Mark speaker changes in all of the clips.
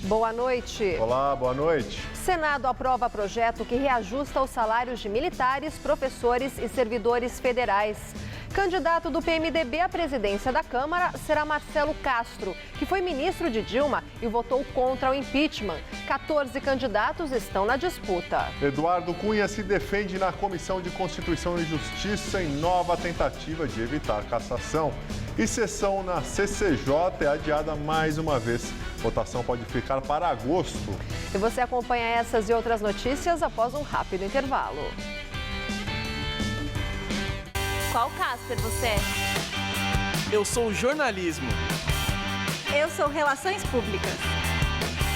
Speaker 1: Boa noite.
Speaker 2: Olá, boa noite.
Speaker 1: Senado aprova projeto que reajusta os salários de militares, professores e servidores federais. Candidato do PMDB à presidência da Câmara será Marcelo Castro, que foi ministro de Dilma e votou contra o impeachment. 14 candidatos estão na disputa.
Speaker 2: Eduardo Cunha se defende na Comissão de Constituição e Justiça em nova tentativa de evitar cassação. E sessão na CCJ é adiada mais uma vez. Votação pode ficar para agosto.
Speaker 1: E você acompanha essas e outras notícias após um rápido intervalo.
Speaker 3: Qual Casper você é?
Speaker 4: Eu sou jornalismo.
Speaker 3: Eu sou relações públicas.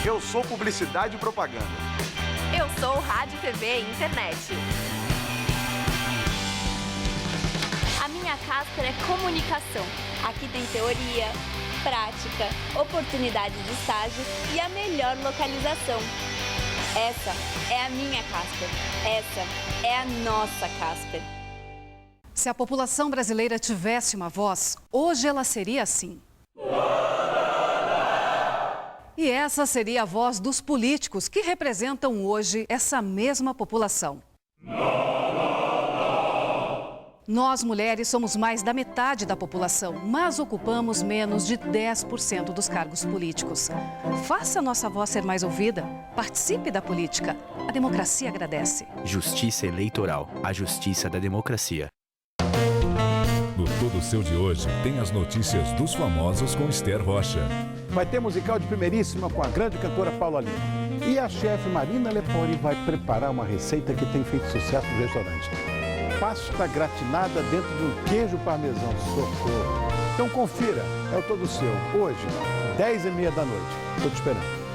Speaker 5: Eu sou publicidade e propaganda.
Speaker 3: Eu sou rádio, TV e internet. A minha Casper é comunicação. Aqui tem teoria, prática, oportunidades de estágio e a melhor localização. Essa é a minha Casper. Essa é a nossa Casper.
Speaker 6: Se a população brasileira tivesse uma voz, hoje ela seria assim. E essa seria a voz dos políticos que representam hoje essa mesma população. Nós, mulheres, somos mais da metade da população, mas ocupamos menos de 10% dos cargos políticos. Faça a nossa voz ser mais ouvida. Participe da política. A democracia agradece.
Speaker 7: Justiça Eleitoral. A justiça da democracia.
Speaker 8: No Tudo Seu de hoje, tem as notícias dos famosos com Esther Rocha.
Speaker 9: Vai ter musical de primeiríssima com a grande cantora Paula Lima. E a chefe Marina Lepori vai preparar uma receita que tem feito sucesso no restaurante. Pasta gratinada dentro de um queijo parmesão. Socorro! Então confira, é o Todo Seu. Hoje, 10h30 da noite. Estou te esperando.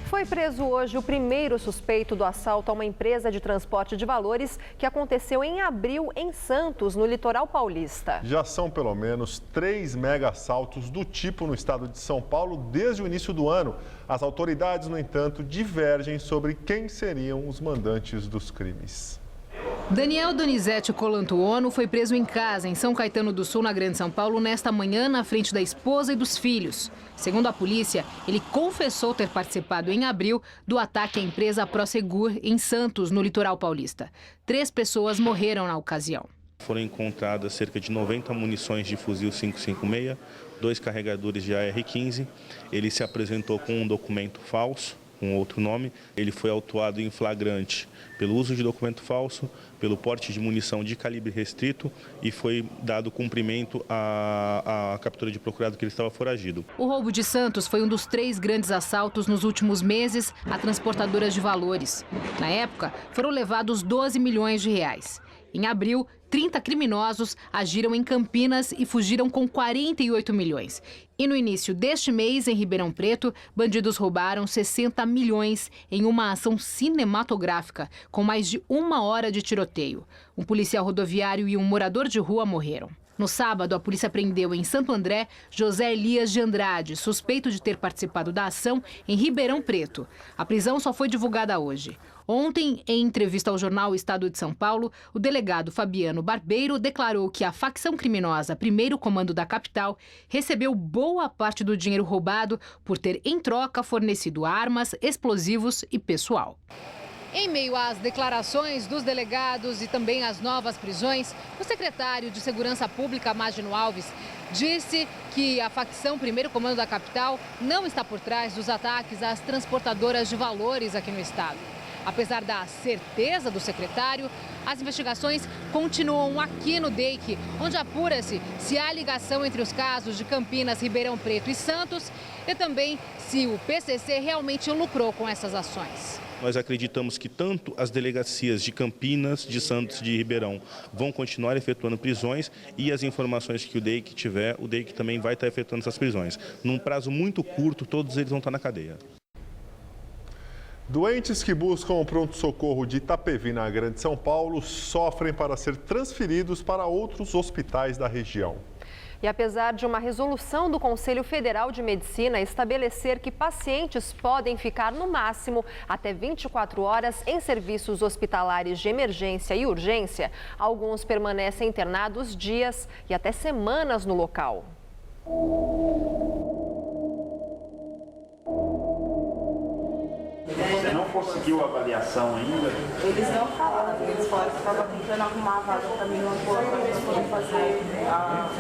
Speaker 1: Foi preso hoje o primeiro suspeito do assalto a uma empresa de transporte de valores que aconteceu em abril em Santos, no litoral paulista.
Speaker 2: Já são pelo menos 3 mega assaltos do tipo no estado de São Paulo desde o início do ano. As autoridades, no entanto, divergem sobre quem seriam os mandantes dos crimes.
Speaker 10: Daniel Donizete Colantuono foi preso em casa, em São Caetano do Sul, na Grande São Paulo, nesta manhã, na frente da esposa e dos filhos. Segundo a polícia, ele confessou ter participado em abril do ataque à empresa Prosegur, em Santos, no litoral paulista. 3 pessoas morreram na ocasião.
Speaker 11: Foram encontradas cerca de 90 munições de fuzil 556, 2 carregadores de AR-15. Ele se apresentou com um documento falso, com outro nome. Ele foi autuado em flagrante pelo uso de documento falso, pelo porte de munição de calibre restrito e foi dado cumprimento à captura de procurado que ele estava foragido.
Speaker 10: O roubo de Santos foi um dos 3 grandes assaltos nos últimos meses a transportadoras de valores. Na época, foram levados 12 milhões de reais. Em abril, 30 criminosos agiram em Campinas e fugiram com 48 milhões. E no início deste mês, em Ribeirão Preto, bandidos roubaram 60 milhões em uma ação cinematográfica, com mais de 1 hora de tiroteio. Um policial rodoviário e um morador de rua morreram. No sábado, a polícia prendeu em Santo André José Elias de Andrade, suspeito de ter participado da ação em Ribeirão Preto. A prisão só foi divulgada hoje. Ontem, em entrevista ao jornal Estado de São Paulo, o delegado Fabiano Barbeiro declarou que a facção criminosa Primeiro Comando da capital recebeu boa parte do dinheiro roubado por ter, em troca, fornecido armas, explosivos e pessoal. Em meio às declarações dos delegados e também às novas prisões, o secretário de Segurança Pública, Magno Alves, disse que a facção Primeiro Comando da capital não está por trás dos ataques às transportadoras de valores aqui no estado. Apesar da certeza do secretário, as investigações continuam aqui no DEIC, onde apura-se se há ligação entre os casos de Campinas, Ribeirão Preto e Santos e também se o PCC realmente lucrou com essas ações.
Speaker 11: Nós acreditamos que tanto as delegacias de Campinas, de Santos e de Ribeirão vão continuar efetuando prisões e as informações que o DEIC tiver, o DEIC também vai estar efetuando essas prisões. Num prazo muito curto, todos eles vão estar na cadeia.
Speaker 2: Doentes que buscam o pronto-socorro de Itapevi, na Grande São Paulo, sofrem para ser transferidos para outros hospitais da região.
Speaker 1: E apesar de uma resolução do Conselho Federal de Medicina estabelecer que pacientes podem ficar no máximo até 24 horas em serviços hospitalares de emergência e urgência, alguns permanecem internados dias e até semanas no local.
Speaker 12: Você não conseguiu avaliação ainda?
Speaker 13: Eles não falaram, porque eles falaram que estavam tentando arrumar a vaga para mim para poder fazer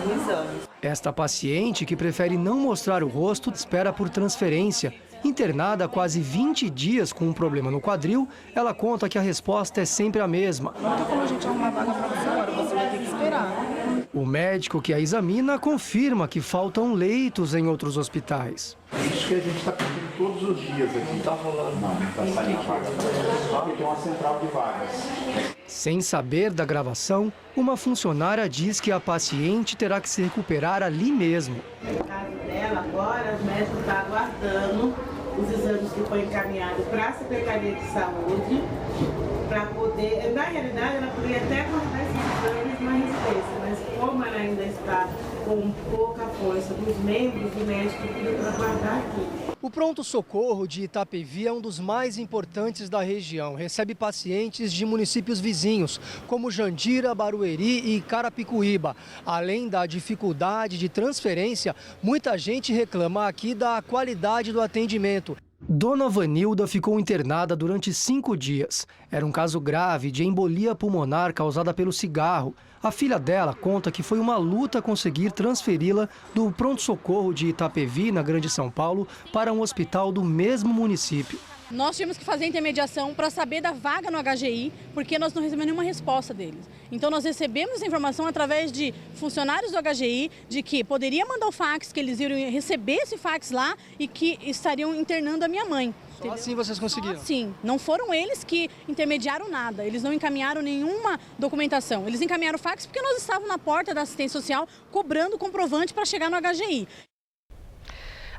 Speaker 13: o exame.
Speaker 14: Esta paciente, que prefere não mostrar o rosto, espera por transferência. Internada há quase 20 dias com um problema no quadril, ela conta que a resposta é sempre a mesma.
Speaker 13: Não tem como a gente arrumar a vaga para você agora, você vai ter que esperar.
Speaker 14: O médico que a examina confirma que faltam leitos em outros hospitais.
Speaker 12: Isso que a gente está pedindo todos os dias aqui. Não está rolando, não está saindo a vaga. Só que tem uma central de vagas.
Speaker 14: Sem saber da gravação, uma funcionária diz que a paciente terá que se recuperar ali mesmo.
Speaker 13: No caso dela, agora, o médico está aguardando os exames que foi encaminhado para a Secretaria de Saúde, para poder... Na realidade, ela poderia até aguardar esses exames na residência, mas como ela ainda está com pouca força dos membros, do médico pediu para aguardar aqui.
Speaker 14: O pronto-socorro de Itapevi é um dos mais importantes da região. Recebe pacientes de municípios vizinhos, como Jandira, Barueri e Carapicuíba. Além da dificuldade de transferência, muita gente reclama aqui da qualidade do atendimento. Dona Vanilda ficou internada durante 5 dias. Era um caso grave de embolia pulmonar causada pelo cigarro. A filha dela conta que foi uma luta conseguir transferi-la do pronto-socorro de Itapevi, na Grande São Paulo, para um hospital do mesmo município.
Speaker 15: Nós tivemos que fazer a intermediação para saber da vaga no HGI, porque nós não recebemos nenhuma resposta deles. Então nós recebemos a informação através de funcionários do HGI, de que poderia mandar o fax, que eles iriam receber esse fax lá e que estariam internando a minha mãe.
Speaker 14: Só assim vocês conseguiram?
Speaker 15: Sim, não foram eles que intermediaram nada, eles não encaminharam nenhuma documentação. Eles encaminharam o fax porque nós estávamos na porta da assistência social cobrando comprovante para chegar no HGI.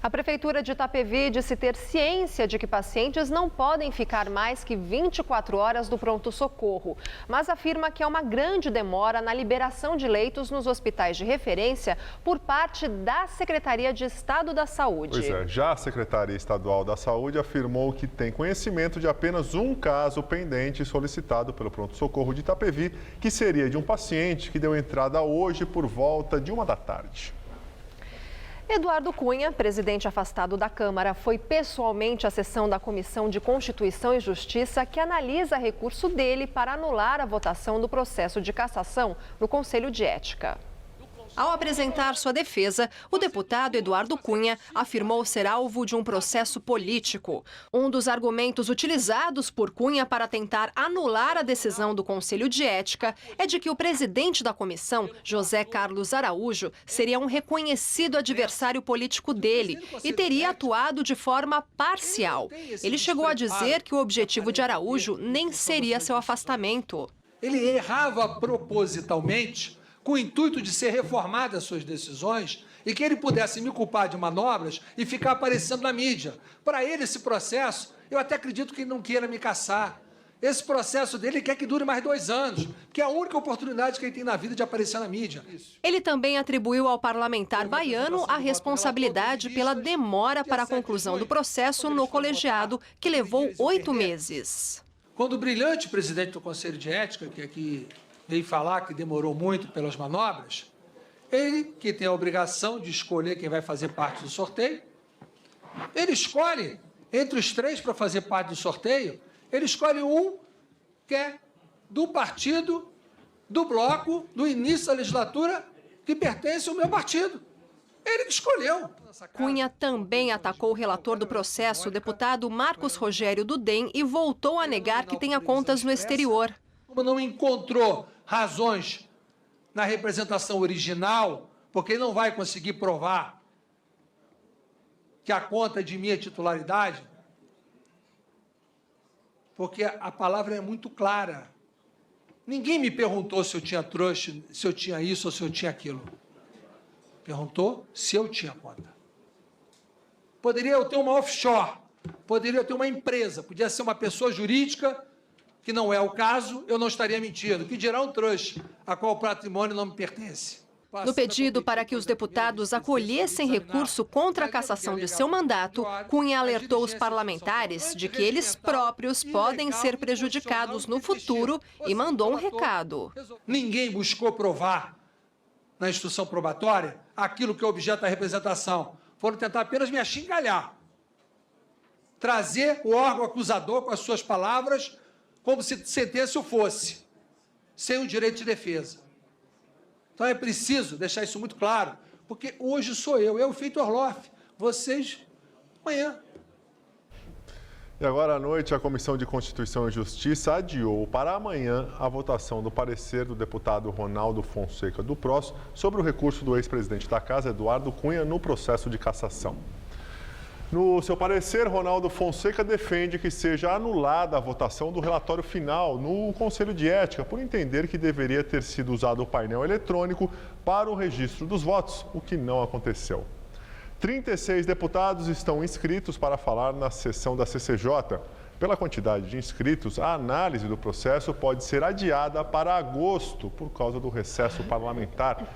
Speaker 1: A Prefeitura de Itapevi disse ter ciência de que pacientes não podem ficar mais que 24 horas do pronto-socorro, mas afirma que há uma grande demora na liberação de leitos nos hospitais de referência por parte da Secretaria de Estado da Saúde.
Speaker 2: Pois é, já a Secretaria Estadual da Saúde afirmou que tem conhecimento de apenas um caso pendente solicitado pelo pronto-socorro de Itapevi, que seria de um paciente que deu entrada hoje por volta de 1 da tarde.
Speaker 1: Eduardo Cunha, presidente afastado da Câmara, foi pessoalmente à sessão da Comissão de Constituição e Justiça que analisa recurso dele para anular a votação do processo de cassação no Conselho de Ética. Ao apresentar sua defesa, o deputado Eduardo Cunha afirmou ser alvo de um processo político. Um dos argumentos utilizados por Cunha para tentar anular a decisão do Conselho de Ética é de que o presidente da comissão, José Carlos Araújo, seria um reconhecido adversário político dele e teria atuado de forma parcial. Ele chegou a dizer que o objetivo de Araújo nem seria seu afastamento.
Speaker 16: Ele errava propositalmente com o intuito de ser reformado as suas decisões e que ele pudesse me culpar de manobras e ficar aparecendo na mídia. Para ele, esse processo, eu até acredito que ele não queira me caçar. Esse processo dele quer que dure mais 2 anos, que é a única oportunidade que ele tem na vida de aparecer na mídia.
Speaker 1: Ele também atribuiu ao parlamentar baiano a responsabilidade pela demora para a conclusão do processo no colegiado, que levou 8 meses.
Speaker 16: Quando o brilhante presidente do Conselho de Ética, que aqui veio falar que demorou muito pelas manobras, ele, que tem a obrigação de escolher quem vai fazer parte do sorteio, ele escolhe, entre os 3 para fazer parte do sorteio, ele escolhe um que é do partido, do bloco, do início da legislatura, que pertence ao meu partido. Ele que escolheu.
Speaker 1: Cunha também atacou o relator do processo, o deputado Marcos Rogério do DEM, e voltou a negar que tenha contas no exterior.
Speaker 16: Como não encontrou razões na representação original, porque ele não vai conseguir provar que a conta é de minha titularidade, porque a palavra é muito clara. Ninguém me perguntou se eu tinha trouxa, se eu tinha isso ou se eu tinha aquilo. Perguntou se eu tinha conta. Poderia eu ter uma offshore, poderia eu ter uma empresa, podia ser uma pessoa jurídica, que não é o caso, eu não estaria mentindo. Que dirá um trouxa, a qual o patrimônio não me pertence.
Speaker 17: No pedido para que os deputados acolhessem recurso contra a cassação de seu mandato, Cunha alertou os parlamentares de que eles próprios podem ser prejudicados no futuro e mandou um recado.
Speaker 16: Ninguém buscou provar na instrução probatória aquilo que é objeto da representação. Foram tentar apenas me achingalhar. Trazer o órgão acusador com as suas palavras como se sentença o fosse, sem o direito de defesa. Então é preciso deixar isso muito claro, porque hoje sou eu feito Orloff, vocês amanhã.
Speaker 2: E agora à noite, a Comissão de Constituição e Justiça adiou para amanhã a votação do parecer do deputado Ronaldo Fonseca do PROS sobre o recurso do ex-presidente da Casa, Eduardo Cunha, no processo de cassação. No seu parecer, Ronaldo Fonseca defende que seja anulada a votação do relatório final no Conselho de Ética, por entender que deveria ter sido usado o painel eletrônico para o registro dos votos, o que não aconteceu. 36 deputados estão inscritos para falar na sessão da CCJ. Pela quantidade de inscritos, a análise do processo pode ser adiada para agosto, por causa do recesso parlamentar.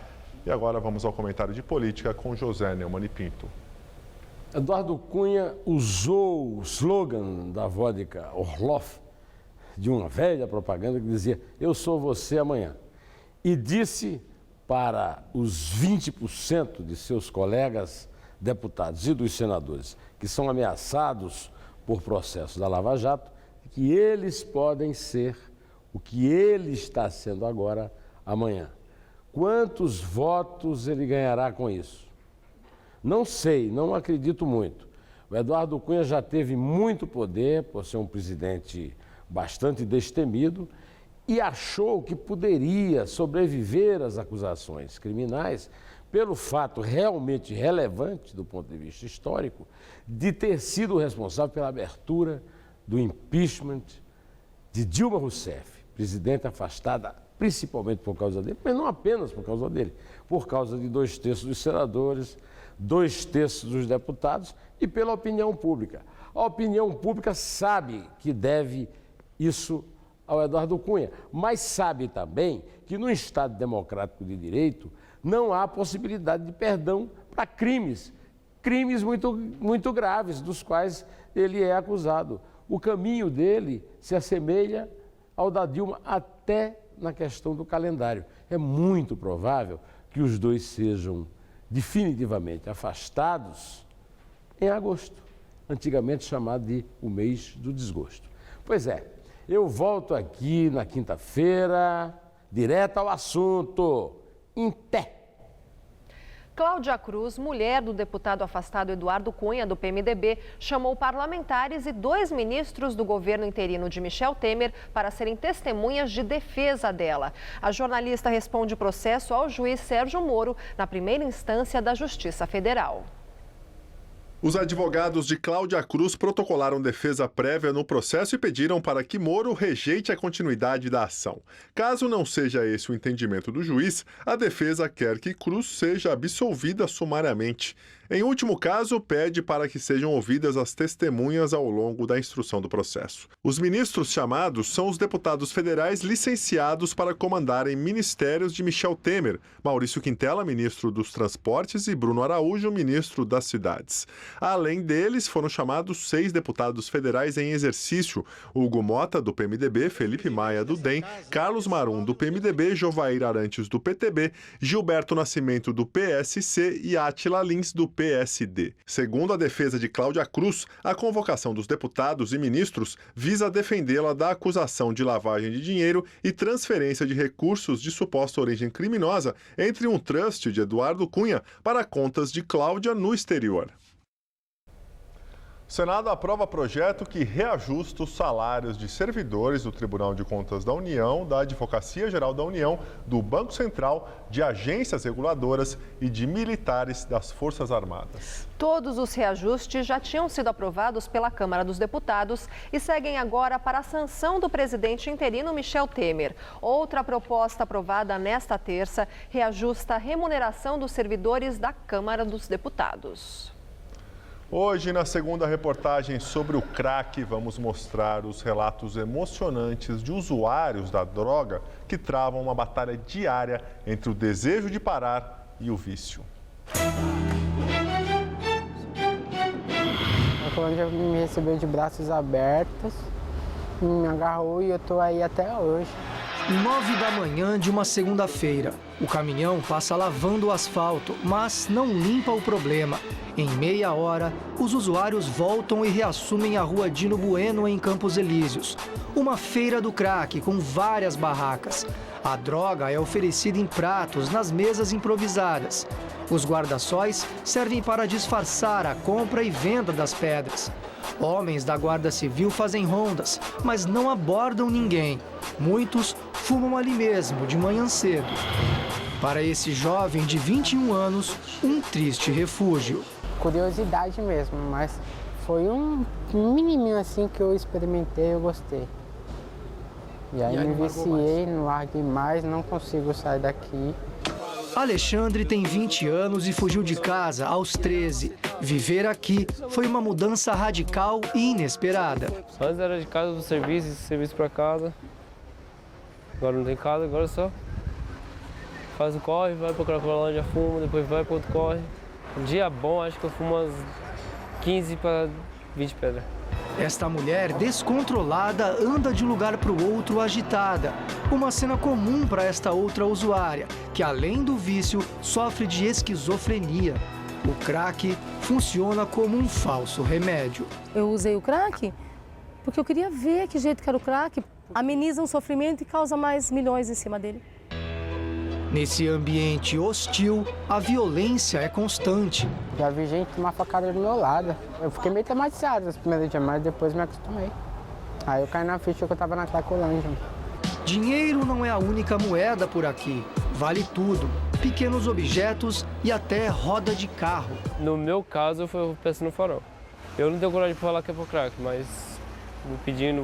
Speaker 2: E agora vamos ao comentário de política com José Neumann e Pinto.
Speaker 18: Eduardo Cunha usou o slogan da vodka Orloff, de uma velha propaganda que dizia: "Eu sou você amanhã", e disse para os 20% de seus colegas deputados e dos senadores que são ameaçados por processo da Lava Jato, que eles podem ser o que ele está sendo agora amanhã. Quantos votos ele ganhará com isso? Não sei, não acredito muito. O Eduardo Cunha já teve muito poder por ser um presidente bastante destemido e achou que poderia sobreviver às acusações criminais pelo fato realmente relevante do ponto de vista histórico de ter sido responsável pela abertura do impeachment de Dilma Rousseff, presidente afastada principalmente por causa dele, mas não apenas por causa dele, por causa de 2/3 dos senadores, 2/3 dos deputados e pela opinião pública. A opinião pública sabe que deve isso ao Eduardo Cunha, mas sabe também que no Estado democrático de direito não há possibilidade de perdão para crimes muito graves, dos quais ele é acusado. O caminho dele se assemelha ao da Dilma até na questão do calendário. É muito provável que os dois sejam definitivamente afastados em agosto, antigamente chamado de o mês do desgosto. Pois é, eu volto aqui na quinta-feira, direto ao assunto, em pé.
Speaker 1: Cláudia Cruz, mulher do deputado afastado Eduardo Cunha, do PMDB, chamou parlamentares e 2 ministros do governo interino de Michel Temer para serem testemunhas de defesa dela. A jornalista responde o processo ao juiz Sérgio Moro, na primeira instância da Justiça Federal.
Speaker 2: Os advogados de Cláudia Cruz protocolaram defesa prévia no processo e pediram para que Moro rejeite a continuidade da ação. Caso não seja esse o entendimento do juiz, a defesa quer que Cruz seja absolvida sumariamente. Em último caso, pede para que sejam ouvidas as testemunhas ao longo da instrução do processo. Os ministros chamados são os deputados federais licenciados para comandarem ministérios de Michel Temer, Maurício Quintela, ministro dos Transportes, e Bruno Araújo, ministro das Cidades. Além deles, foram chamados 6 deputados federais em exercício: Hugo Mota, do PMDB, Felipe Maia, do DEM, Carlos Marum, do PMDB, Jovair Arantes, do PTB, Gilberto Nascimento, do PSC e Átila Lins, do PSD. Segundo a defesa de Cláudia Cruz, a convocação dos deputados e ministros visa defendê-la da acusação de lavagem de dinheiro e transferência de recursos de suposta origem criminosa entre um trust de Eduardo Cunha para contas de Cláudia no exterior. O Senado aprova projeto que reajusta os salários de servidores do Tribunal de Contas da União, da Advocacia Geral da União, do Banco Central, de agências reguladoras e de militares das Forças Armadas.
Speaker 1: Todos os reajustes já tinham sido aprovados pela Câmara dos Deputados e seguem agora para a sanção do presidente interino Michel Temer. Outra proposta aprovada nesta terça reajusta a remuneração dos servidores da Câmara dos Deputados.
Speaker 2: Hoje, na segunda reportagem sobre o crack, vamos mostrar os relatos emocionantes de usuários da droga que travam uma batalha diária entre o desejo de parar e o vício.
Speaker 19: A Colômbia me recebeu de braços abertos, me agarrou e eu tô aí até hoje.
Speaker 14: 9 da manhã de uma segunda-feira. O caminhão passa lavando o asfalto, mas não limpa o problema. Em meia hora, os usuários voltam e reassumem a rua Dino Bueno, em Campos Elíseos. Uma feira do crack com várias barracas. A droga é oferecida em pratos nas mesas improvisadas. Os guarda-sóis servem para disfarçar a compra e venda das pedras. Homens da Guarda Civil fazem rondas, mas não abordam ninguém. Muitos fumam ali mesmo, de manhã cedo. Para esse jovem de 21 anos, um triste refúgio.
Speaker 19: Curiosidade mesmo, mas foi um menininho assim que eu experimentei e eu gostei. E aí me viciei, não larguei mais, não consigo sair daqui.
Speaker 14: Alexandre tem 20 anos e fugiu de casa aos 13. Viver aqui foi uma mudança radical e inesperada.
Speaker 20: Antes era de casa do serviço para casa. Agora não tem casa, agora só faz o corre, vai para a Cracolândia, fuma, depois vai para outro corre. Um dia bom, acho que eu fumo umas 15 para 20 pedras.
Speaker 14: Esta mulher descontrolada anda de um lugar para o outro agitada. Uma cena comum para esta outra usuária, que além do vício, sofre de esquizofrenia. O crack funciona como um falso remédio.
Speaker 21: Eu usei o crack porque eu queria ver que jeito que era o crack. Ameniza um sofrimento e causa mais milhões em cima dele.
Speaker 14: Nesse ambiente hostil, a violência é constante.
Speaker 19: Já vi gente tomar facada do meu lado. Eu fiquei meio traumatizado nos primeiros dias, mas depois me acostumei. Aí eu caí na ficha que eu tava na Cracolândia.
Speaker 14: Dinheiro não é a única moeda por aqui. Vale tudo. Pequenos objetos e até roda de carro.
Speaker 20: No meu caso, eu peço no farol. Eu não tenho coragem de falar que é por crack, mas vou pedindo.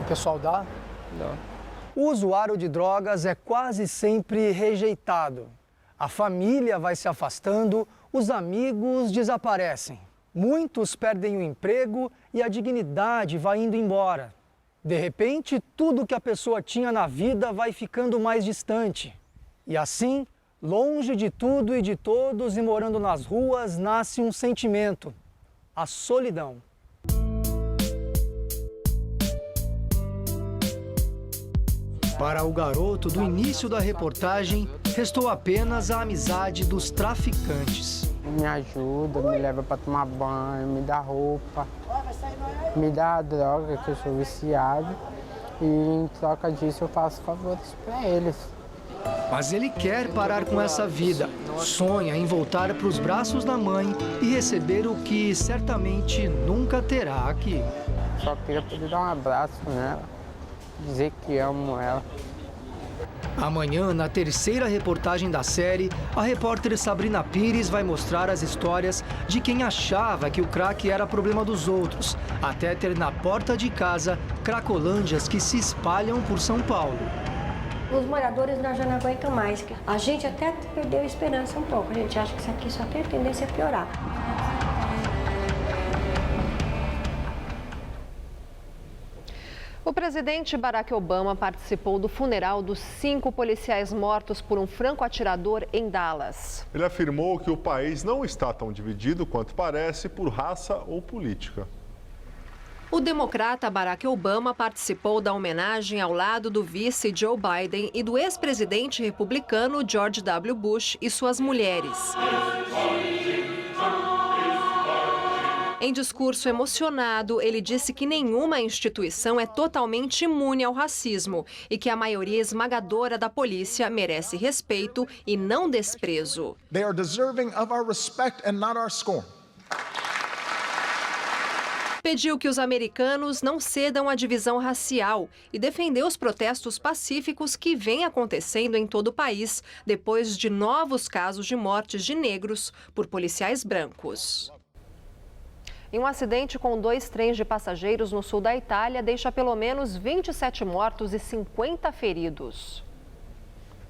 Speaker 14: O pessoal dá?
Speaker 20: Dá.
Speaker 14: O usuário de drogas é quase sempre rejeitado. A família vai se afastando, os amigos desaparecem. Muitos perdem o emprego e a dignidade vai indo embora. De repente, tudo que a pessoa tinha na vida vai ficando mais distante. E assim, longe de tudo e de todos e morando nas ruas, nasce um sentimento: a solidão. Para o garoto do início da reportagem, restou apenas a amizade dos traficantes.
Speaker 19: Me ajuda, me leva para tomar banho, me dá roupa, me dá a droga que eu sou viciado e em troca disso eu faço favores para eles.
Speaker 14: Mas ele quer parar com essa vida, sonha em voltar para os braços da mãe e receber o que certamente nunca terá aqui.
Speaker 19: Só queria poder dar um abraço nela, dizer que amo ela.
Speaker 14: Amanhã, na terceira reportagem da série, a repórter Sabrina Pires vai mostrar as histórias de quem achava que o crack era problema dos outros, até ter na porta de casa cracolândias que se espalham por São Paulo.
Speaker 22: Os moradores nós já não aguentam mais. A gente até perdeu a esperança um pouco. A gente acha que isso aqui só tem tendência a piorar.
Speaker 1: O presidente Barack Obama participou do funeral dos 5 policiais mortos por um franco-atirador em Dallas.
Speaker 2: Ele afirmou que o país não está tão dividido quanto parece por raça ou política.
Speaker 17: O democrata Barack Obama participou da homenagem ao lado do vice Joe Biden e do ex-presidente republicano George W. Bush e suas mulheres. Em discurso emocionado, ele disse que nenhuma instituição é totalmente imune ao racismo e que a maioria esmagadora da polícia merece respeito e não desprezo.
Speaker 5: They are deserving of our respect and not our scorn.
Speaker 17: Pediu que os americanos não cedam à divisão racial e defendeu os protestos pacíficos que vêm acontecendo em todo o país depois de novos casos de mortes de negros por policiais brancos.
Speaker 1: E um acidente com 2 trens de passageiros no sul da Itália deixa pelo menos 27 mortos e 50 feridos.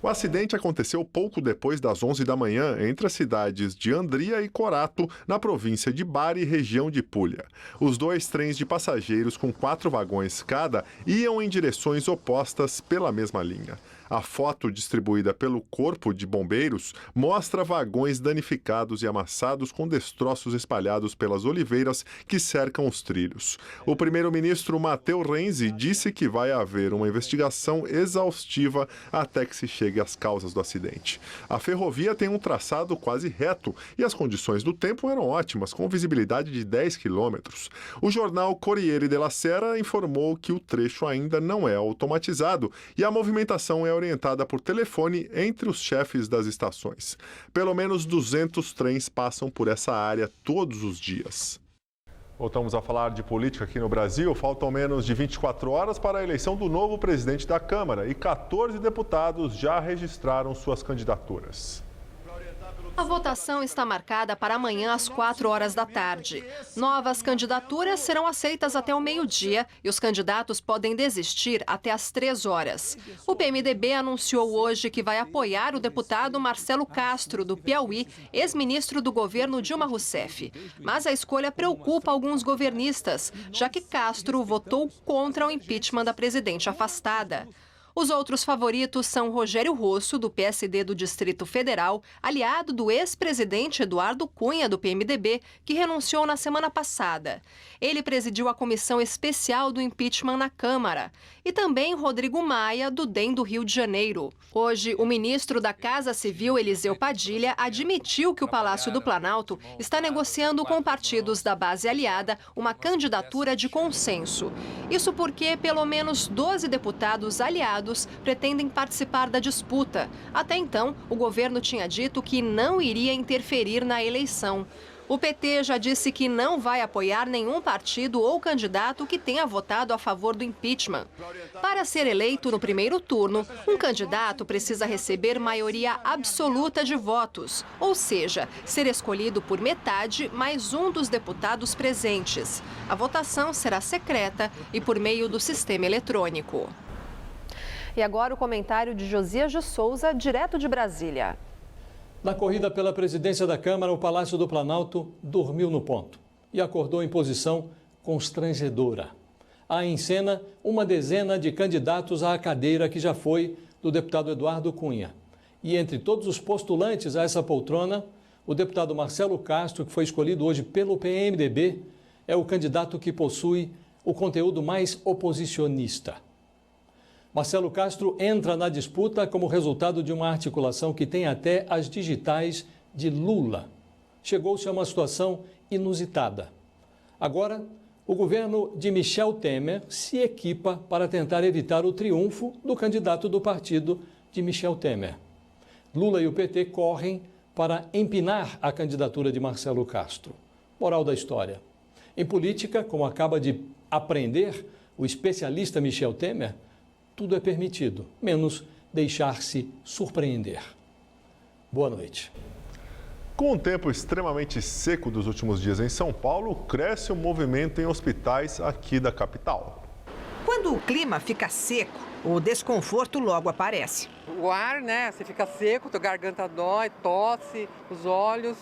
Speaker 2: O acidente aconteceu pouco depois das 11 da manhã entre as cidades de Andria e Corato, na província de Bari, região de Puglia. Os dois trens de passageiros com 4 vagões cada iam em direções opostas pela mesma linha. A foto distribuída pelo Corpo de Bombeiros mostra vagões danificados e amassados com destroços espalhados pelas oliveiras que cercam os trilhos. O primeiro-ministro Matteo Renzi disse que vai haver uma investigação exaustiva até que se chegue às causas do acidente. A ferrovia tem um traçado quase reto e as condições do tempo eram ótimas, com visibilidade de 10 quilômetros. O jornal Corriere della Sera informou que o trecho ainda não é automatizado e a movimentação é orientada por telefone entre os chefes das estações. Pelo menos 200 trens passam por essa área todos os dias. Voltamos a falar de política aqui no Brasil. Faltam menos de 24 horas para a eleição do novo presidente da Câmara e 14 deputados já registraram suas candidaturas.
Speaker 17: A votação está marcada para amanhã às 4 horas da tarde. Novas candidaturas serão aceitas até o meio-dia e os candidatos podem desistir até às 3 horas. O PMDB anunciou hoje que vai apoiar o deputado Marcelo Castro, do Piauí, ex-ministro do governo Dilma Rousseff. Mas a escolha preocupa alguns governistas, já que Castro votou contra o impeachment da presidente afastada. Os outros favoritos são Rogério Rosso, do PSD do Distrito Federal, aliado do ex-presidente Eduardo Cunha, do PMDB, que renunciou na semana passada. Ele presidiu a comissão especial do impeachment na Câmara. E também Rodrigo Maia, do DEM do Rio de Janeiro. Hoje, o ministro da Casa Civil, Eliseu Padilha, admitiu que o Palácio do Planalto está negociando com partidos da base aliada uma candidatura de consenso. Isso porque pelo menos 12 deputados aliados pretendem participar da disputa. Até então, o governo tinha dito que não iria interferir na eleição. O PT já disse que não vai apoiar nenhum partido ou candidato que tenha votado a favor do impeachment. Para ser eleito no primeiro turno, um candidato precisa receber maioria absoluta de votos, ou seja, ser escolhido por metade mais um dos deputados presentes. A votação será secreta e por meio do sistema eletrônico.
Speaker 1: E agora o comentário de Josias de Souza, direto de Brasília.
Speaker 3: Na corrida pela presidência da Câmara, o Palácio do Planalto dormiu no ponto e acordou em posição constrangedora. Há em cena uma dezena de candidatos à cadeira que já foi do deputado Eduardo Cunha. E entre todos os postulantes a essa poltrona, o deputado Marcelo Castro, que foi escolhido hoje pelo PMDB, é o candidato que possui o conteúdo mais oposicionista. Marcelo Castro entra na disputa como resultado de uma articulação que tem até as digitais de Lula. Chegou-se a uma situação inusitada. Agora, o governo de Michel Temer se equipa para tentar evitar o triunfo do candidato do partido de Michel Temer. Lula e o PT correm para empinar a candidatura de Marcelo Castro. Moral da história. Em política, como acaba de aprender o especialista Michel Temer, tudo é permitido, menos deixar-se surpreender. Boa noite.
Speaker 2: Com o tempo extremamente seco dos últimos dias em São Paulo, cresce o movimento em hospitais aqui da capital.
Speaker 4: Quando o clima fica seco, o desconforto logo aparece.
Speaker 23: O ar, né? Você fica seco, tua garganta dói, tosse, os olhos.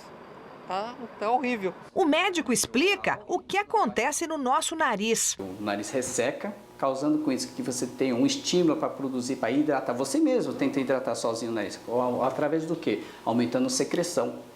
Speaker 23: Tá horrível.
Speaker 4: O médico explica o que acontece no nosso nariz.
Speaker 24: O nariz resseca, causando com isso que você tem um estímulo para produzir, para hidratar. Você mesmo tenta hidratar sozinho o nariz. Através do quê? Aumentando a secreção.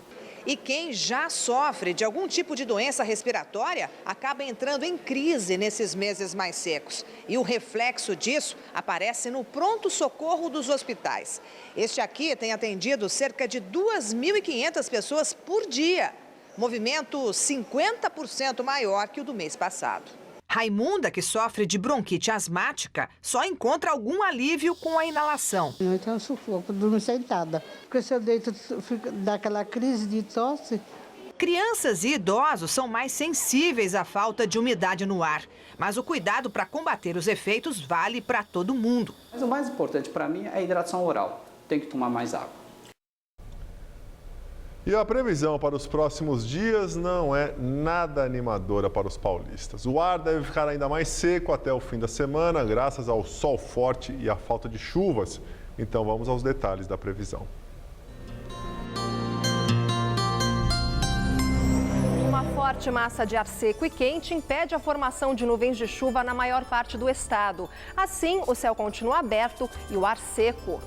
Speaker 4: E quem já sofre de algum tipo de doença respiratória acaba entrando em crise nesses meses mais secos. E o reflexo disso aparece no pronto-socorro dos hospitais. Este aqui tem atendido cerca de 2.500 pessoas por dia. Movimento 50% maior que o do mês passado. Raimunda, que sofre de bronquite asmática, só encontra algum alívio com a inalação.
Speaker 25: Eu tenho um sufoco, durmo sentada. Porque se eu deito, dá aquela crise de tosse.
Speaker 4: Crianças e idosos são mais sensíveis à falta de umidade no ar. Mas o cuidado para combater os efeitos vale para todo mundo.
Speaker 24: Mas o mais importante para mim é a hidratação oral. Tem que tomar mais água.
Speaker 2: E a previsão para os próximos dias não é nada animadora para os paulistas. O ar deve ficar ainda mais seco até o fim da semana, graças ao sol forte e à falta de chuvas. Então vamos aos detalhes da previsão.
Speaker 1: Uma forte massa de ar seco e quente impede a formação de nuvens de chuva na maior parte do estado. Assim, o céu continua aberto e o ar seco.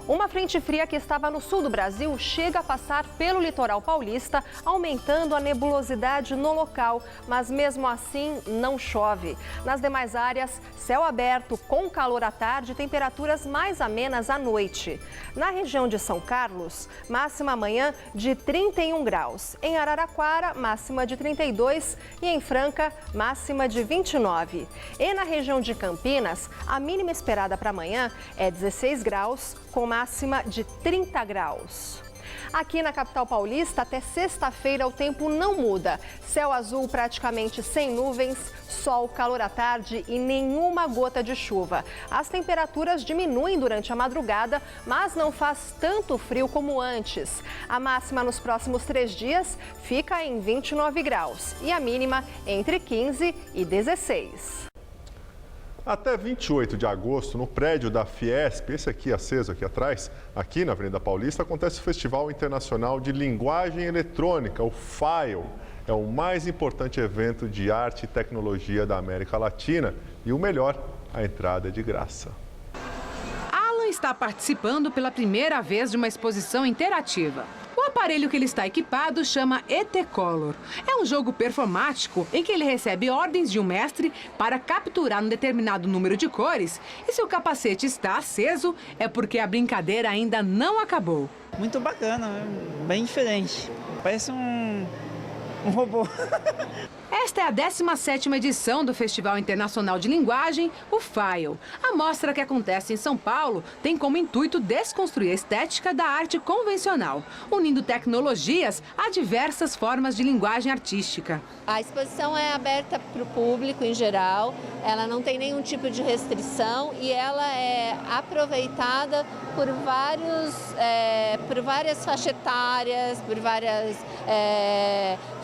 Speaker 1: Uma frente fria que estava no sul do Brasil chega a passar pelo litoral paulista, aumentando a nebulosidade no local, mas mesmo assim não chove. Nas demais áreas, céu aberto com calor à tarde e temperaturas mais amenas à noite. Na região de São Carlos, máxima amanhã de 31 graus. Em Araraquara, máxima de 32 e em Franca, máxima de 29. E na região de Campinas, a mínima esperada para amanhã é 16 graus, com máxima de 30 graus. Aqui na capital paulista, até sexta-feira o tempo não muda. Céu azul praticamente sem nuvens, sol, calor à tarde e nenhuma gota de chuva. As temperaturas diminuem durante a madrugada, mas não faz tanto frio como antes. A máxima nos próximos 3 dias fica em 29 graus e a mínima entre 15 e 16.
Speaker 2: Até 28 de agosto, no prédio da Fiesp, esse aqui aceso aqui atrás, aqui na Avenida Paulista, acontece o Festival Internacional de Linguagem Eletrônica, o FAIL. É o mais importante evento de arte e tecnologia da América Latina e o melhor, a entrada é de graça.
Speaker 6: Alan está participando pela primeira vez de uma exposição interativa. O aparelho que ele está equipado chama ET-Color. É um jogo performático em que ele recebe ordens de um mestre para capturar um determinado número de cores e se o capacete está aceso é porque a brincadeira ainda não acabou.
Speaker 7: Muito bacana, bem diferente. Parece um robô.
Speaker 6: Esta é a 17ª edição do Festival Internacional de Linguagem, o FAIL. A mostra que acontece em São Paulo tem como intuito desconstruir a estética da arte convencional, unindo tecnologias a diversas formas de linguagem artística.
Speaker 8: A exposição é aberta para o público em geral, ela não tem nenhum tipo de restrição e ela é aproveitada por várias faixas etárias, por várias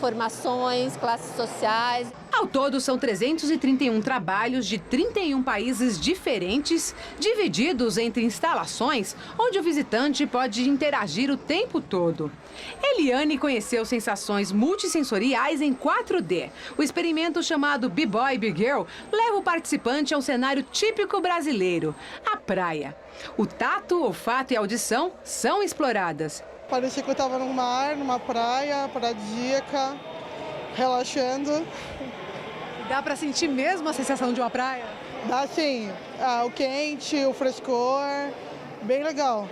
Speaker 8: formações, classes sociais.
Speaker 6: Ao todo, são 331 trabalhos de 31 países diferentes, divididos entre instalações onde o visitante pode interagir o tempo todo. Eliane conheceu sensações multissensoriais em 4D. O experimento chamado B-Boy, B-Girl leva o participante a um cenário típico brasileiro, a praia. O tato, olfato e audição são exploradas.
Speaker 9: Parecia que eu estava no mar, numa praia paradisíaca, relaxando.
Speaker 21: Dá para sentir mesmo a sensação de uma praia?
Speaker 9: Dá sim, o quente, o frescor, bem legal.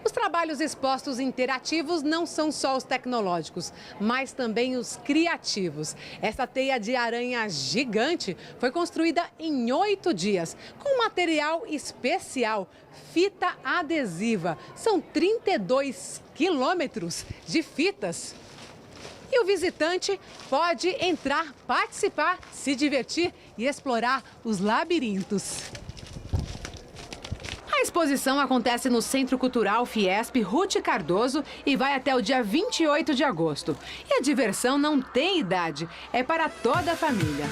Speaker 21: Os trabalhos expostos interativos não são só os tecnológicos, mas também os criativos. Essa teia de aranha gigante foi construída em 8 dias, com material especial, fita adesiva. São 32 quilômetros de fitas. E o visitante pode entrar, participar, se divertir e explorar os labirintos.
Speaker 6: A exposição acontece no Centro Cultural Fiesp Ruth Cardoso e vai até o dia 28 de agosto. E a diversão não tem idade, é para toda a família.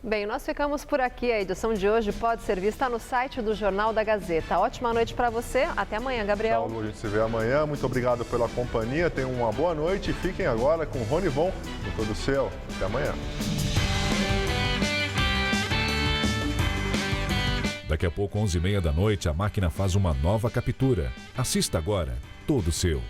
Speaker 1: Bem, nós ficamos por aqui. A edição de hoje pode ser vista no site do Jornal da Gazeta. Ótima noite para você. Até amanhã, Gabriel.
Speaker 2: Paulo, a gente se vê amanhã. Muito obrigado pela companhia. Tenham uma boa noite. Fiquem agora com Rony Von no Todo Seu. Até amanhã.
Speaker 10: Daqui a pouco, 11h30 da noite, a máquina faz uma nova captura. Assista agora. Todo Seu.